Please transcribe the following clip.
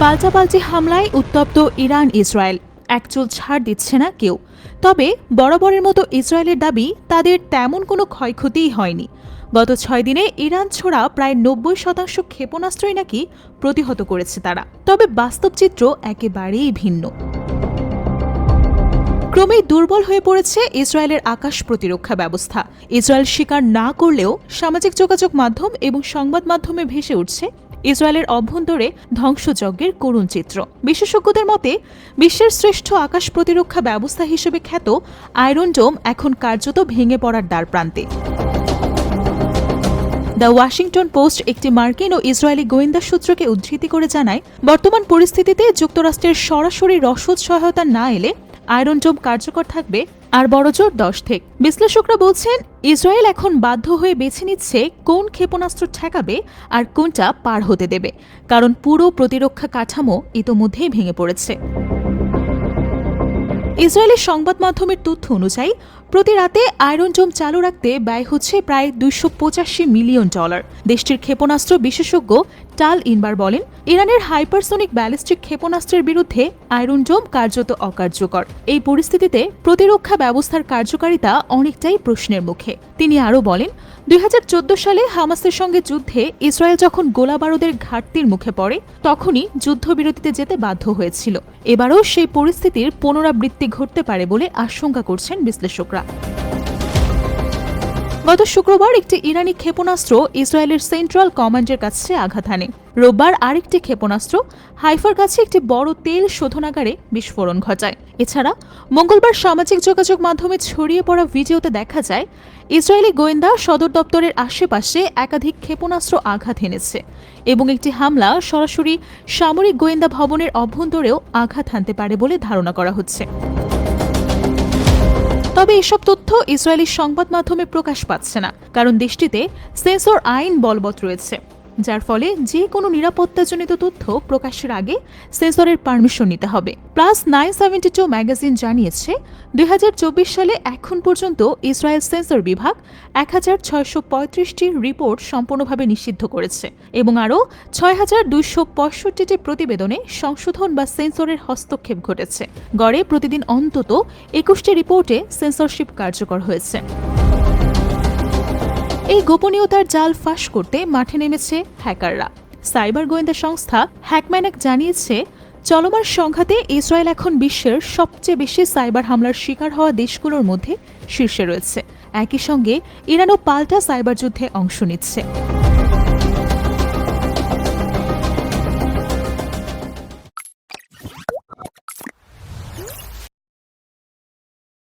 পাল্টাপাল্টি হামলায় উত্তপ্ত ইরান ইসরায়েল, একচুল ছাড় দিচ্ছে না কেউ। তবে বরাবরের মতো ইসরায়েলের দাবি তাদের তেমন কোনো ক্ষয়ক্ষতিই হয়নি। গত 6 দিনে ইরান ছোড়া প্রায় 90% ক্ষেপণাস্ত্রই নাকি প্রতিহত করেছে তারা। তবে বাস্তব চিত্র একেবারেই ভিন্ন। ক্রমেই দুর্বল হয়ে পড়েছে ইসরায়েলের আকাশ প্রতিরক্ষা ব্যবস্থা। ইসরায়েল স্বীকার না করলেও সামাজিক যোগাযোগ মাধ্যম এবং সংবাদ মাধ্যমে ভেসে উঠছে ইসরায়েলের অভ্যন্তরে ধ্বংসযজ্ঞের করুণ চিত্র। বিশেষজ্ঞদের মতে বিশ্বের শ্রেষ্ঠ আকাশ প্রতিরক্ষা ব্যবস্থা হিসেবে খ্যাত আয়রন ডোম এখন কার্যত ভেঙে পড়ার দ্বারপ্রান্তে। দ্য ওয়াশিংটন পোস্ট একটি মার্কিন ও ইসরায়েলি গোয়েন্দা সূত্রকে উদ্ধৃতি করে জানায়, বর্তমান পরিস্থিতিতে যুক্তরাষ্ট্রের সরাসরি রসদ সহায়তা না এলে আয়রন ডোম কার্যকর থাকবে আর বড়জোর 10 থেকে। বিশ্লেষকরা বলছেন, ইসরায়েল এখন বাধ্য হয়ে বেছে নিচ্ছে কোন ক্ষেপণাস্ত্র ঠেকাবে আর কোনটা পার হতে দেবে, কারণ পুরো প্রতিরক্ষা কাঠামো ইতোমধ্যেই ভেঙে পড়েছে। ইসরায়েলের সংবাদ মাধ্যমের তথ্য অনুযায়ী প্রতি রাতে আয়রন ডোম চালু রাখতে ব্যয় হচ্ছে প্রায় $285 মিলিয়ন। দেশটির ক্ষেপণাস্ত্র বিশেষজ্ঞ টাল ইনবার বলেন, ইরানের হাইপারসোনিক ব্যালিস্টিক ক্ষেপণাস্ত্রের বিরুদ্ধে আয়রন ডোম কার্যত অকার্যকর। এই পরিস্থিতিতে প্রতিরক্ষা ব্যবস্থার কার্যকারিতা অনেকটাই প্রশ্নের মুখে। তিনি আরও বলেন, 2014 সালে হামাসের সঙ্গে যুদ্ধে ইসরায়েল যখন গোলাবারুদের ঘাটতির মুখে পড়ে তখনই যুদ্ধবিরতিতে যেতে বাধ্য হয়েছিল। এবারও সেই পরিস্থিতির পুনরাবৃত্তি ঘটতে পারে বলে আশঙ্কা করছেন বিশ্লেষকরা। গত শুক্রবার একটি ইরানি ক্ষেপণাস্ত্র ইসরায়েলের সেন্ট্রাল কমান্ডের কাছে আঘাত হানে। রোববার আরেকটি ক্ষেপণাস্ত্র হাইফার কাছে একটি বড় তেল শোধনাগারে বিস্ফোরণ ঘটায়। এছাড়া মঙ্গলবার সামাজিক যোগাযোগ মাধ্যমে ছড়িয়ে পড়া ভিডিওতে দেখা যায় ইসরায়েলি গোয়েন্দা সদর দপ্তরের আশেপাশে একাধিক ক্ষেপণাস্ত্র আঘাত হেনেছে এবং একটি হামলা সরাসরি সামরিক গোয়েন্দা ভবনের অভ্যন্তরেও আঘাত হানতে পারে বলে ধারণা করা হচ্ছে। তবে এসব তথ্য ইসরায়েলি সংবাদ মাধ্যমে প্রকাশ পাচ্ছে না, কারণ দেশটিতে সেন্সর আইন বলবৎ রয়েছে, যার ফলে যে কোনো নিরাপত্তাজনিত তথ্য প্রকাশের আগে সেন্সরের পারমিশন নিতে হবে। প্লাস 972 ম্যাগাজিন জানিয়েছে, 2024 সালে এখন পর্যন্ত ইসরায়েল সেন্সর বিভাগ 1635টি রিপোর্ট সম্পূর্ণভাবে নিষিদ্ধ করেছে এবং আরও 6265টি প্রতিবেদনে সংশোধন বা সেন্সরের হস্তক্ষেপ ঘটেছে। গড়ে প্রতিদিন অন্তত 21টি রিপোর্টে সেন্সরশিপ কার্যকর হয়েছে। এই গোপনীয়তার জাল ফাঁস করতে মাঠে নেমেছে হ্যাকাররা। সাইবার গোয়েন্দা সংস্থা হ্যাকম্যানক জানিয়েছে, চলমান সংঘাতে ইসরায়েল এখন বিশ্বের সবচেয়ে বেশি সাইবার হামলার শিকার হওয়া দেশগুলোর মধ্যে শীর্ষে রয়েছে। একই সঙ্গে ইরানও পাল্টা সাইবার যুদ্ধে অংশ নিচ্ছে।